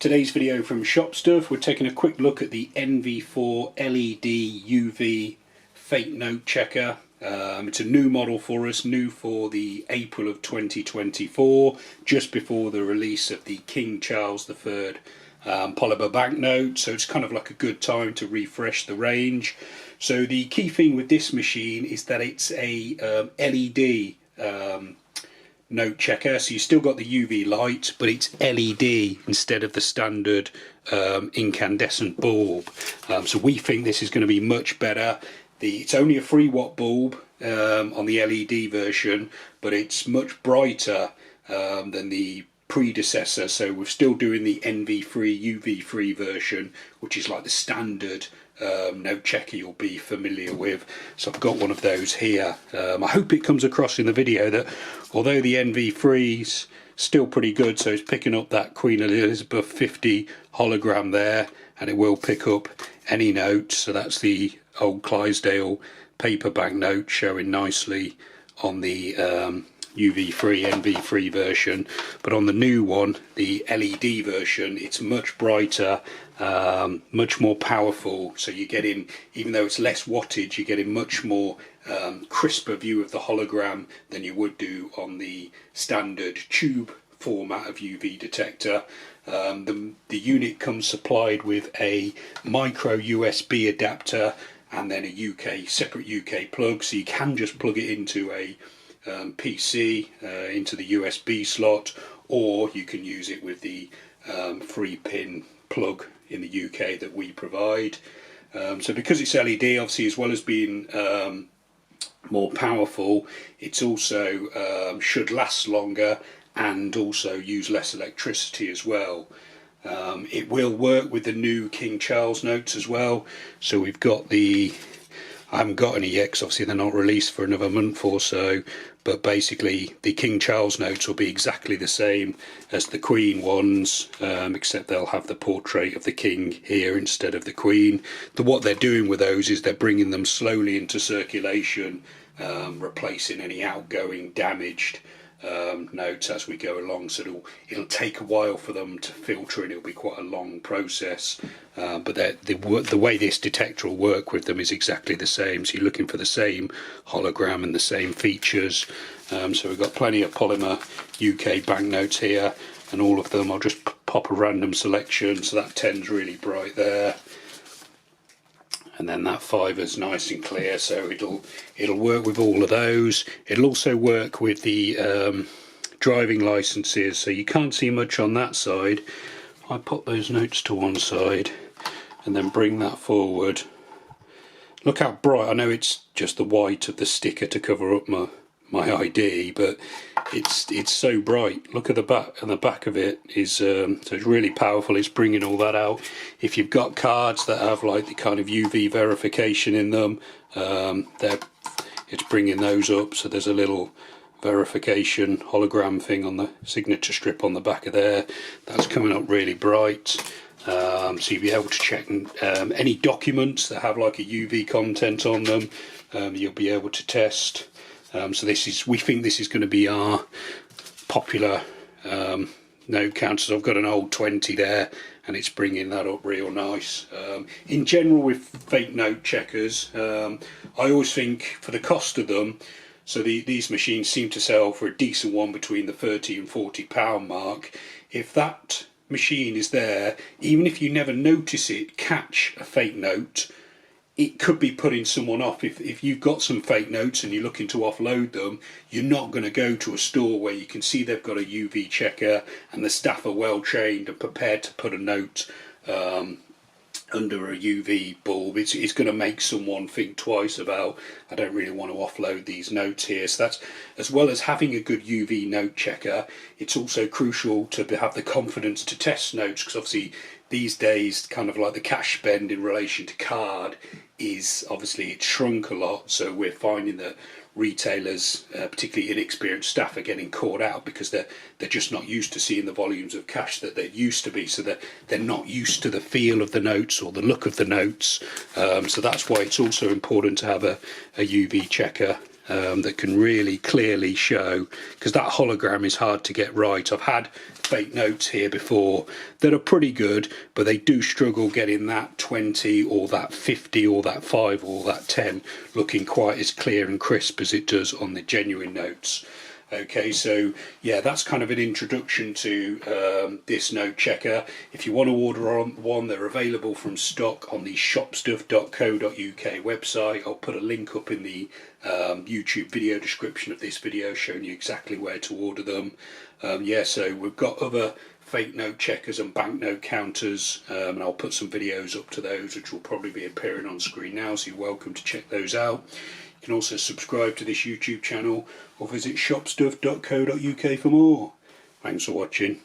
Today's video from Shop Stuff, we're taking a quick look at the NV4 LED UV fake note checker. It's a new model for us, new for the April of 2024, just before the release of the King Charles III Polymer banknote, so it's kind of like a good time to refresh the range. So the key thing with this machine is that it's a LED note checker, so you still got the UV light, but it's LED instead of the standard incandescent bulb. So we think this is going to be much better. It's only a 3-watt bulb on the LED version, but it's much brighter than the predecessor. So we're still doing the NV4 UV version, which is like the standard note checker you'll be familiar with. So I've got one of those here. I hope it comes across in the video that although the NV3's still pretty good, so it's picking up that Queen Elizabeth 50 hologram there, and it will pick up any note. So that's the old Clydesdale paper banknote showing nicely on the UV3 NV3 version, but on the new one, the LED version, it's much brighter, much more powerful. So you're getting, even though it's less wattage, you're getting much more crisper view of the hologram than you would do on the standard tube format of UV detector. The unit comes supplied with a micro USB adapter and then a separate UK plug, so you can just plug it into a PC into the USB slot, or you can use it with the 3-pin plug in the UK that we provide. So because it's LED, obviously, as well as being more powerful, it's also should last longer and also use less electricity as well. It will work with the new King Charles notes as well. So we've got I haven't got any yet, because obviously they're not released for another month or so, but basically the King Charles notes will be exactly the same as the Queen ones, except they'll have the portrait of the King here instead of the Queen. What they're doing with those is they're bringing them slowly into circulation, replacing any outgoing damaged notes as we go along. So it'll take a while for them to filter, and it'll be quite a long process, but the way this detector will work with them is exactly the same. So you're looking for the same hologram and the same features. So we've got plenty of Polymer UK banknotes here, and all of them, I'll just pop a random selection. So that 10's really bright there, and then that 5 is nice and clear, so it'll work with all of those. It'll also work with the driving licenses, so you can't see much on that side. I put those notes to one side and then bring that forward. Look how bright. I know it's just the white of the sticker to cover up my ID, but it's so bright. Look at the back, and the back of it is so it's really powerful. It's bringing all that out. If you've got cards that have like the kind of UV verification in them, it's bringing those up. So there's a little verification hologram thing on the signature strip on the back of there. That's coming up really bright. So you'll be able to check any documents that have like a UV content on them. You'll be able to test. So we think this is going to be our popular note counter. So I've got an old 20 there, and it's bringing that up real nice. In general, with fake note checkers, I always think for the cost of them, so these machines seem to sell for a decent one between the £30 and £40 mark. If that machine is there, even if you never notice it catch a fake note, it could be putting someone off. If you've got some fake notes and you're looking to offload them, you're not going to go to a store where you can see they've got a UV checker and the staff are well trained and prepared to put a note under a UV bulb. It's going to make someone think twice about, I don't really want to offload these notes here. So that's, as well as having a good UV note checker, it's also crucial to have the confidence to test notes, because obviously these days, kind of like the cash spend in relation to card is obviously it's shrunk a lot. So we're finding that retailers, particularly inexperienced staff, are getting caught out because they're just not used to seeing the volumes of cash that they're used to be. So they're not used to the feel of the notes or the look of the notes. So that's why it's also important to have a UV checker that can really clearly show, because that hologram is hard to get right. I've had fake notes here before that are pretty good, but they do struggle getting that 20 or that 50 or that 5 or that 10 looking quite as clear and crisp as it does on the genuine notes. Okay, so yeah, that's kind of an introduction to this note checker. If you want to order on one, they're available from stock on the shopstuff.co.uk website. I'll put a link up in the YouTube video description of this video showing you exactly where to order them. Yeah, so we've got other fake note checkers and banknote counters, and I'll put some videos up to those which will probably be appearing on screen now, so you're welcome to check those out. You can also subscribe to this YouTube channel or visit shopstuff.co.uk for more. Thanks for watching.